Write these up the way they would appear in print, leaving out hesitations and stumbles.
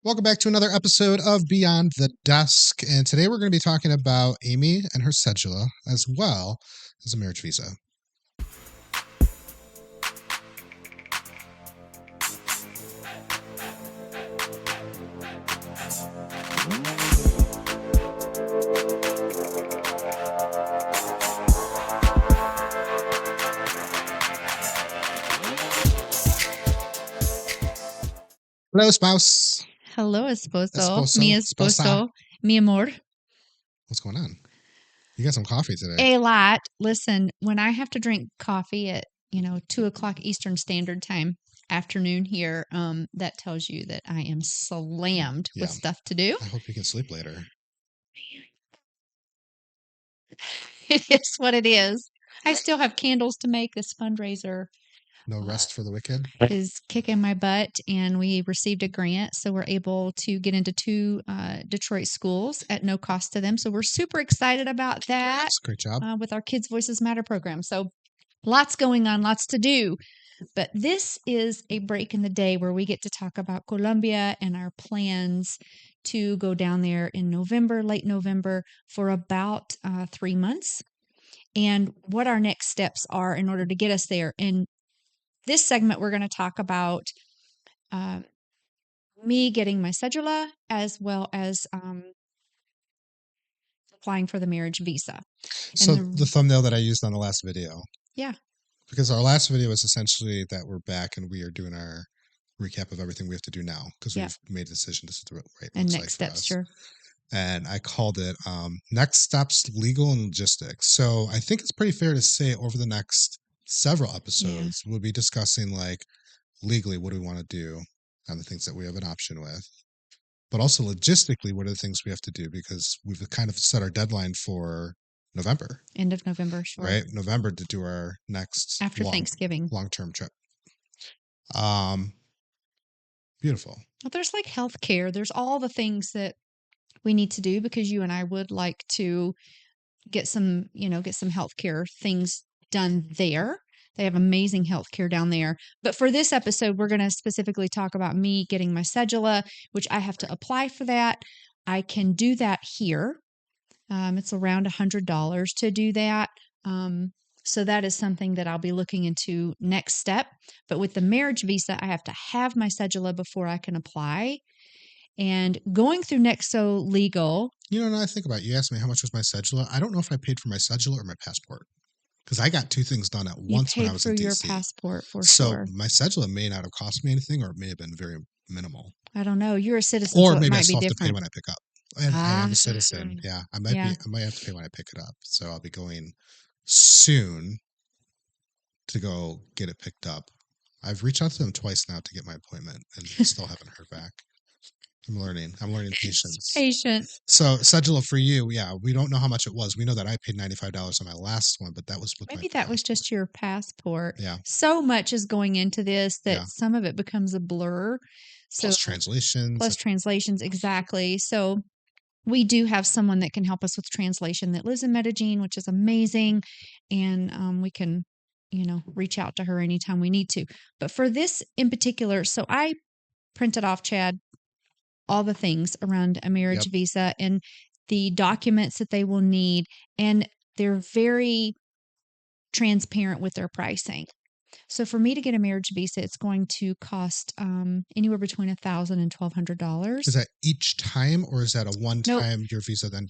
Welcome back to another episode of Beyond the Desk. And today we're going to be talking about Amy and her cedula as well as a marriage visa. Hello, spouse. Hello, esposo. Esposo. Mi Sposa. esposo. Mi amor. What's going on? You got some coffee today. A lot. Listen, when I have to drink coffee at, 2 o'clock Eastern Standard Time afternoon here, that tells you that I am slammed with Yeah. stuff to do. I hope you can sleep later. It is what it is. I still have candles to make. This fundraiser No rest for the wicked. is kicking my butt, and we received a grant, so we're able to get into two Detroit schools at no cost to them. So we're super excited about that. That's a great job. With our Kids Voices Matter program. So lots going on, lots to do. But this is a break in the day where we get to talk about Colombia and our plans to go down there in November, late November, for about 3 months, and what our next steps are in order to get us there. In this segment, we're going to talk about uh, me getting my cedula as well as applying for the marriage visa. So the thumbnail that I used on the last video. Yeah. Because our last video is essentially that we're back and we are doing our recap of everything we have to do now because we've made a decision. This is the right and looks next like steps, for us. sure. And I called it Next Steps Legal and Logistics. So I think it's pretty fair to say over the next several episodes, we'll be discussing like legally what do we want to do and the things that we have an option with, but also logistically, what are the things we have to do because we've kind of set our deadline for November. End of November, sure. Right? November to do our next after Thanksgiving long-term trip. Beautiful. Well, there's like healthcare. There's all the things that we need to do because you and I would like to get some healthcare things done there. They have amazing healthcare down there. But for this episode, we're going to specifically talk about me getting my cedula, which I have to apply for that. I can do that here. It's around $100 to do that. So that is something that I'll be looking into next step. But with the marriage visa, I have to have my cedula before I can apply. And going through Nexo Legal. You know, now I think about it, you asked me how much was my cedula. I don't know if I paid for my cedula or my passport because I got two things done at once when I was in DC. You paid for your passport for So sure. my cedula may not have cost me anything or it may have been very minimal. I don't know. You're a citizen, or so maybe it I might still be have to pay different. when I pick up. And I am a citizen. Yeah, I might have to pay when I pick it up. So I'll be going soon to go get it picked up. I've reached out to them twice now to get my appointment and still haven't heard back. I'm learning patience. Patience. So cedula for you, yeah, we don't know how much it was. We know that I paid $95 on my last one, but that was with maybe that was just your passport. Yeah. So much is going into this that some of it becomes a blur. So plus translations. Exactly. So we do have someone that can help us with translation that lives in Medellin, which is amazing. And we can, reach out to her anytime we need to. But for this in particular, so I printed off, Chad, all the things around a marriage visa and the documents that they will need. And they're very transparent with their pricing. So for me to get a marriage visa, it's going to cost anywhere between $1,000 and $1,200. Is that each time, or is that a one-time your visa then?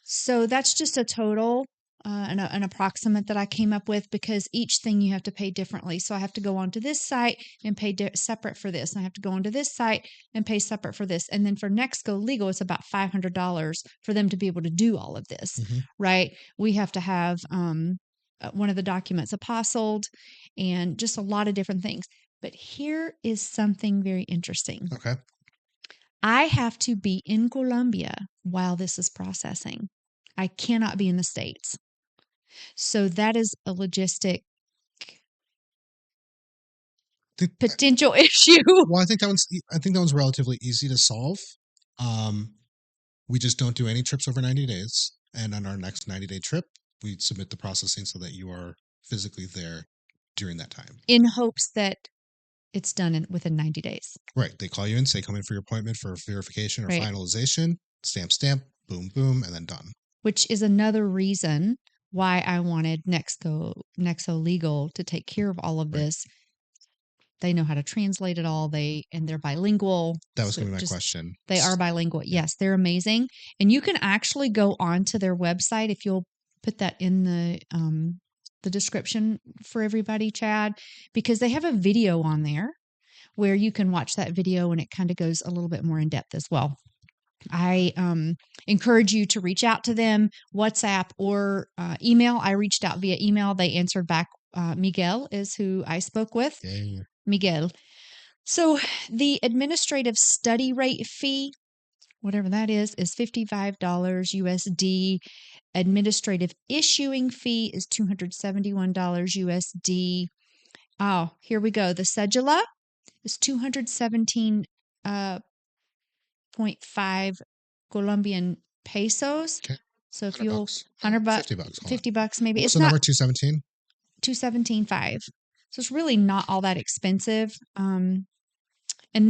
So that's just a total, an approximate that I came up with because each thing you have to pay differently. So I have to go onto this site and pay separate for this. And I have to go onto this site and pay separate for this. And then for Nexo Legal, it's about $500 for them to be able to do all of this, right? We have to have one of the documents apostilled and just a lot of different things. But here is something very interesting. Okay. I have to be in Colombia while this is processing. I cannot be in the States. So that is a logistic potential issue. Well, I think that one's relatively easy to solve. We just don't do any trips over 90 days. And on our next 90-day trip, we submit the processing so that you are physically there during that time. In hopes that it's done within 90 days. Right. They call you in, say come in for your appointment for verification or Right. finalization, stamp, boom, boom, and then done. Which is another reason why I wanted Nexo Legal to take care of all of Right. this. They know how to translate it all. They're bilingual. That was So going to be my just question. they are bilingual. Yeah. Yes, they're amazing. And you can actually go onto their website if you'll put that in the description for everybody, Chad, because they have a video on there where you can watch that video and it kind of goes a little bit more in depth as well. I encourage you to reach out to them, WhatsApp or email. I reached out via email. They answered back. Miguel is who I spoke with. Yeah. Miguel. So the administrative study rate fee, whatever that is $55 USD. Administrative issuing fee is $271 USD. Oh, here we go. The Cedula is 217 0.5 Colombian pesos. Okay. So if 100 you'll bucks. 100 bucks, 50 bucks. Hold on. 50 bucks maybe. What was It's the not number 217? 217.5. So it's really not all that expensive. And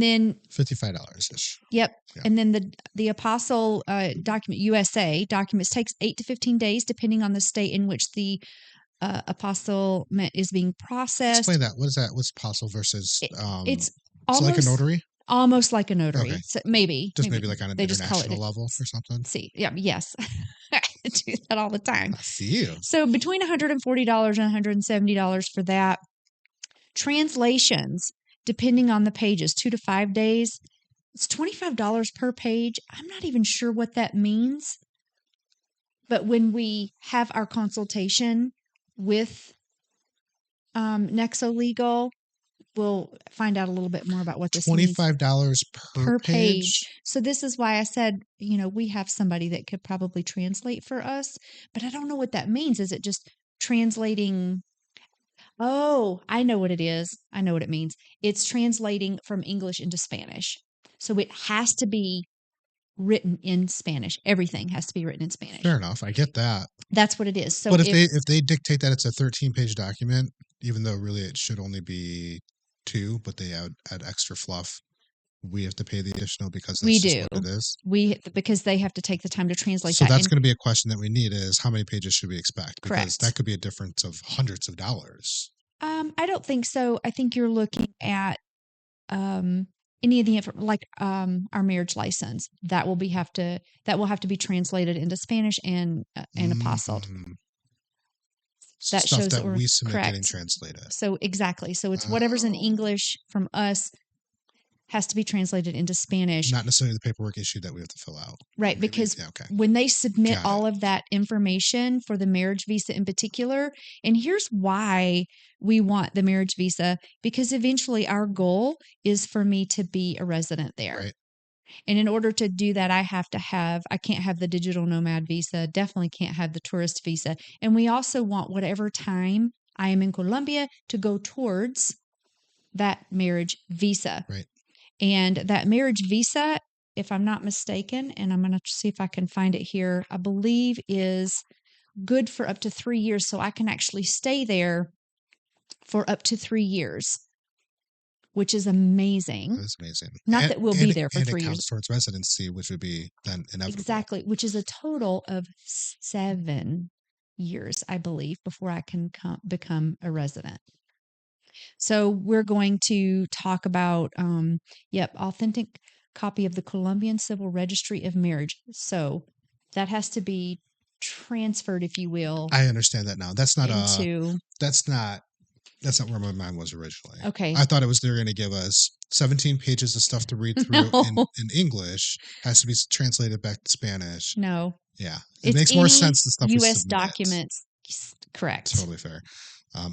then $55 ish. yep. Yeah. And then the Apostle document USA documents takes 8 to 15 days depending on the state in which the apostlement is being processed. Explain that. What is that? What's apostle versus It's so like a almost notary? almost like a notary. Okay. So maybe Like on an they just call it international level or something. See, yeah, yes. I do that all the time. I see you. So between $140 and $170 for that. Translations, depending on the pages, 2 to 5 days. It's $25 per page. I'm not even sure what that means. But when we have our consultation with Nexo Legal, we'll find out a little bit more about what this means. $25 per page. So this is why I said, we have somebody that could probably translate for us, but I don't know what that means. Is it just translating? Oh, I know what it is. I know what it means. It's translating from English into Spanish. So it has to be written in Spanish. Everything has to be written in Spanish. Fair enough. I get that. That's what it is. So but if they dictate that it's a 13-page document, even though really it should only be 2, but they add extra fluff, we have to pay the additional because that's just what it is. Because they have to take the time to translate so that. That's going to be a question that we need is how many pages should we expect? Because Correct. that could be a difference of hundreds of dollars. I don't think so. I think you're looking at any of the like our marriage license that will have to be translated into Spanish and apostilled. That stuff shows that we submit correct. Getting translated. So exactly. So it's whatever's in English from us has to be translated into Spanish. Not necessarily the paperwork issue that we have to fill out. Right, Maybe, because when they submit all of that information for the marriage visa in particular, and here's why we want the marriage visa, because eventually our goal is for me to be a resident there. Right. And in order to do that, I can't have the digital nomad visa, definitely can't have the tourist visa. And we also want whatever time I am in Colombia to go towards that marriage visa. Right. And that marriage visa, if I'm not mistaken, and I'm going to see if I can find it here, I believe is good for up to 3 years. So I can actually stay there for up to 3 years, which is amazing. That is amazing. Not that we'll be there for 3 years. And it counts towards residency, which would be then inevitable. Exactly, which is a total of 7 years, I believe, before I can become a resident. So we're going to talk about, authentic copy of the Colombian Civil Registry of Marriage. So that has to be transferred, if you will. I understand that now. That's not where my mind was originally. Okay. I thought they're going to give us 17 pages of stuff to read through in English, has to be translated back to Spanish. No. Yeah. It makes more sense the stuff U.S. documents. Correct. Totally fair.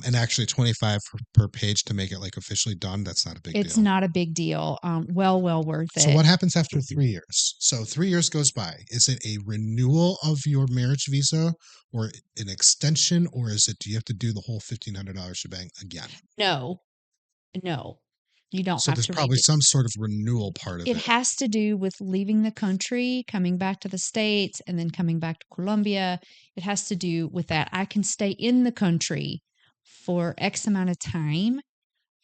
And actually 25 per page to make it like officially done. That's not a big deal. It's not a big deal. Well worth it. So what happens after 3 years? So 3 years goes by. Is it a renewal of your marriage visa or an extension, or do you have to do the whole $1,500 shebang again? No, you don't. So there's probably some sort of renewal part of it. It has to do with leaving the country, coming back to the States, and then coming back to Colombia. It has to do with that. I can stay in the country for X amount of time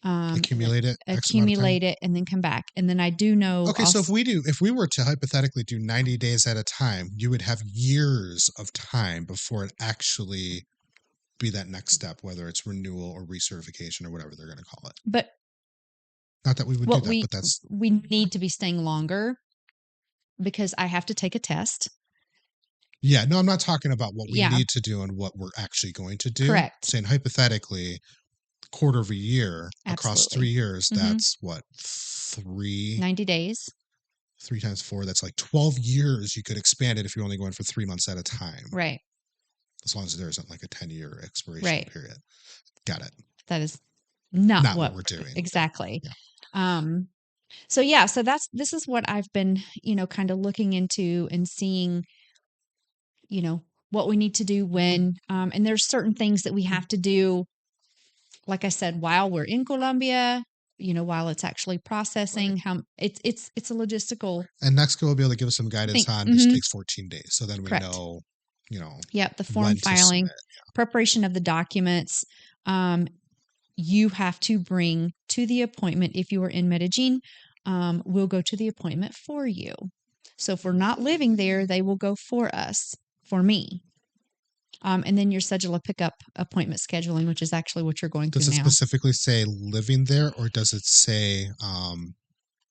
and then Accumulate it X amount of time. accumulate it and then come back. And then I do know Okay, so also, if we were to hypothetically do 90 days at a time, you would have years of time before it actually be that next step, whether it's renewal or recertification or whatever they're going to call it. but Not that we would do what that, but that's we need to be staying longer because I have to take a test. yeah. No, I'm not talking about what we Yeah, need to do and what we're actually going to do. I'm correct. saying hypothetically, quarter of a year across Absolutely. 3 years, Mm-hmm. that's what 90 days. 3 times 4, that's like 12 years. You could expand it if you're only going for 3 months at a time, Right. as long as there isn't like a 10-year expiration Right. period. Got it. That is not Not what what we're doing. exactly. Yeah. So yeah, so this is what I've been, kind of looking into and seeing, what we need to do when, and there's certain things that we have to do, like I said, while we're in Colombia, while it's actually processing, Right. how it's a logistical And Nextco will be able to give us some guidance thing. on this Hmm. takes 14 days. So then we Correct. know, Yep. The form when to filing, submit. preparation of the documents. Um, you have to bring to the appointment. If you are in Medellin, we'll go to the appointment for you. So if we're not living there, they will go for us, for me. And then your Cedula pickup appointment scheduling, which is actually what you're going through Does it now. specifically say living there, or does it say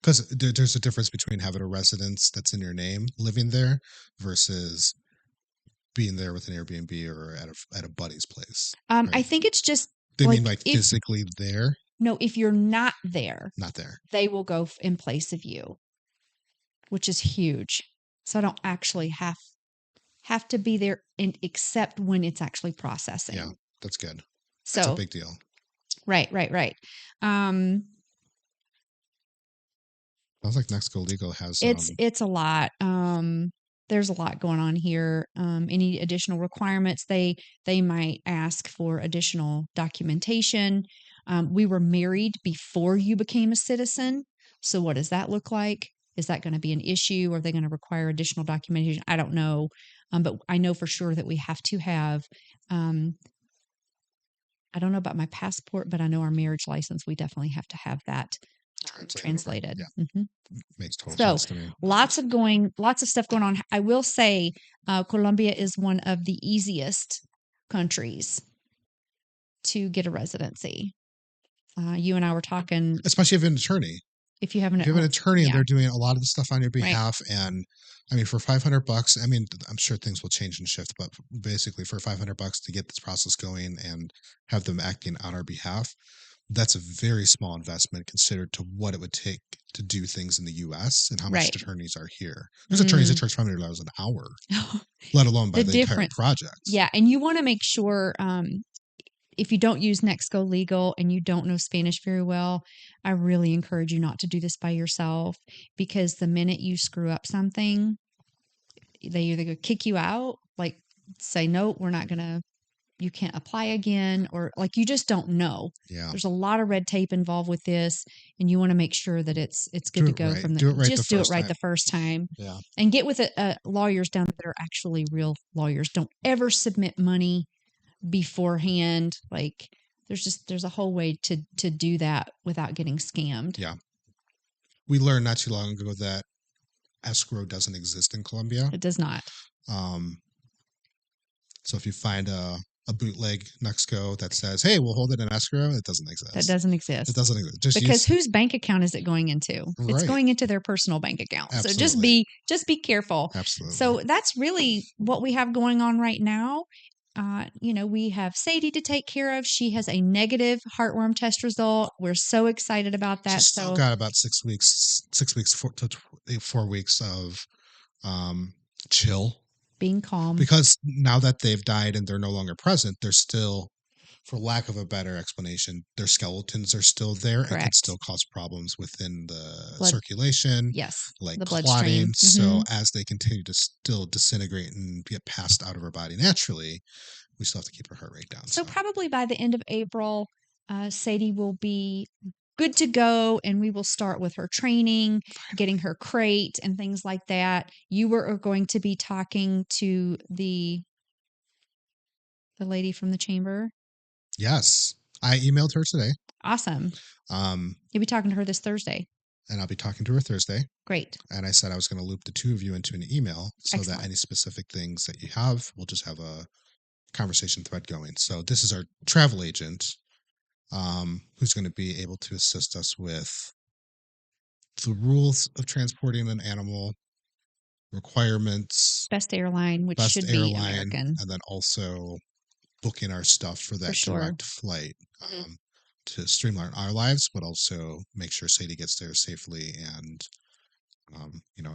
because there's a difference between having a residence that's in your name, living there, versus being there with an Airbnb or at a buddy's place, I right? think it's just They mean like like physically there, if you're not there, not there. they will go in place of you, which is huge. So I don't actually have to be there and except when it's actually Yeah, processing. that's good. That's a So big deal. right. Um, Sounds like Mexico Legal has it's a lot. There's a lot going on here. Any additional requirements, they might ask for additional documentation. We were married before you became a citizen. So what does that look like? Is that going to be an issue? Are they going to require additional documentation? I don't know. But I know for sure that we have to have, um, I don't know about my passport, but I know our marriage license, we definitely have to have that translated over. translated. Yeah, Hmm. makes total So sense to me. lots of stuff going on. I will say, Colombia is one of the easiest countries to get a residency. You and I were talking. Especially if you have an attorney. If you have If you have an attorney and yeah, they're doing a lot of the stuff on your right, behalf, and I mean, for $500, I mean, I'm sure things will change and shift, but basically for $500 to get this process going and have them acting on our behalf, that's a very small investment considered to what it would take to do things in the US and how much right. attorneys are here. There's attorneys that Mm. charge $500 an hour, let alone by The the entire difference, project. yeah, and you want to make sure. If you don't use Nextgo Legal and you don't know Spanish very well, I really encourage you not to do this by yourself because the minute you screw up something, they either go kick you out, like say, no, we're not going to, you can't apply again, or like you just don't know. Yeah. There's a lot of red tape involved with this, and you want to make sure that it's good Do to it go right. from the Do it right the just do it first right time. the first time, Yeah. and get with lawyers down that are actually real lawyers. Don't ever submit money beforehand. Like there's a whole way to do that without getting scammed. Yeah. We learned not too long ago that escrow doesn't exist in Colombia. It does not. Um, so if you find a bootleg Nexco that says, "Hey, we'll hold it in escrow," it doesn't That exist. doesn't It exist. doesn't exist. Just Because use whose bank account is it going into? It's right. going into their personal bank account. So Absolutely. just be careful. Absolutely. So that's really what we have going on right now. We have Sadie to take care of. She has a negative heartworm test result. We're so excited about that. She's still So got about 6 weeks, 4 weeks of chill, being calm. because now that they've died and they're no longer present, they're still, for lack of a better explanation, their skeletons are still there and could Correct. still cause problems within the Blood. circulation, Yes. like The bloodstream. clotting. So as they continue to still disintegrate and get passed out of our body naturally, we still have to keep our heart rate down. So probably by the end of April, Sadie will be good to go, and we will start with her training, getting her crate and things like that. You are going to be talking to the lady from the chamber. Yes. I emailed her today. Awesome. Um, You'll be talking to her this Thursday. and I'll be talking to her Thursday. Great. And I said I was going to loop the two of you into an email so that Excellent. any specific things that you have, we'll just have a conversation thread going. So this is our travel agent, who's going to be able to assist us with the rules of transporting an animal, requirements, Best airline, which best should be airline, American and then also booking our stuff for for that sure. direct flight, Mhm. to streamline our lives, but also make sure Sadie gets there safely and,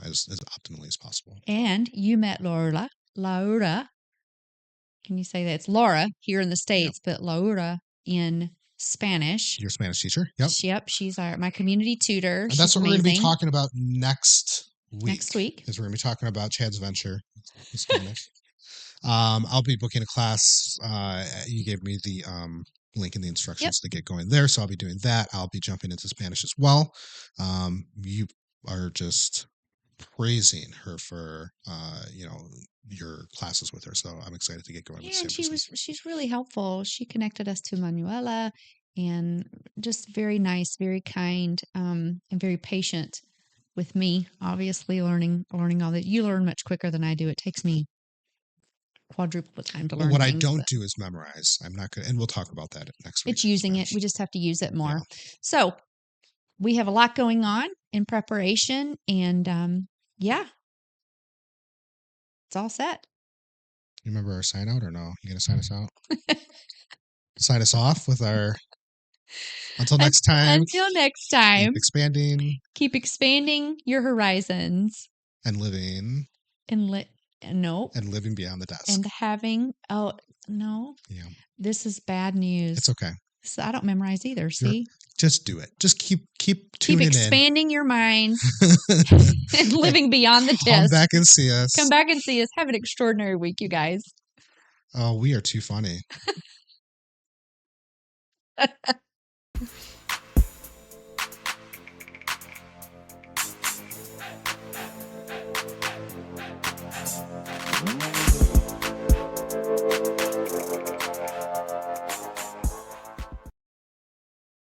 as optimally as possible. And you met Laura. Laura. Can you say that? It's Laura here in the Yep. States, but Laura in Spanish. Your Spanish teacher. Yep. Yep, she's my community tutor. And that's She's what we're going to be amazing. talking about next week. Next week. Is we're going to be talking about Chad's venture in Spanish. I'll be booking a class. You gave me the link and the Yep. instructions to get going there, so I'll be doing that. I'll be jumping into Spanish as well. You are just praising her for your classes with her, so I'm excited to get going with the Yeah, and same person. she's really helpful. She connected us to Manuela and just very nice, very kind, and very patient with me. Obviously, learning all that. You learn much quicker than I do. It takes me quadruple the time to Well, learn what I things, don't but do is memorize. I'm not good, and we'll talk about that next week it's in using it. Spanish. We just have to use it more. Yeah. So we have a lot going on in preparation, and yeah, it's all set. You remember our sign out or no? You gonna sign us out? Sign us off with our until next time. Until next Keep time, expanding keep expanding your horizons and living and no, and living beyond the and desk. having no, Yeah, this is bad news. it's okay. So I don't memorize either. You're See, just do it. Just keep keep tuning in. expanding your minds and And living beyond the come disc. back and see Come us. back and see us. Have an extraordinary week, you guys. Oh, we are too funny.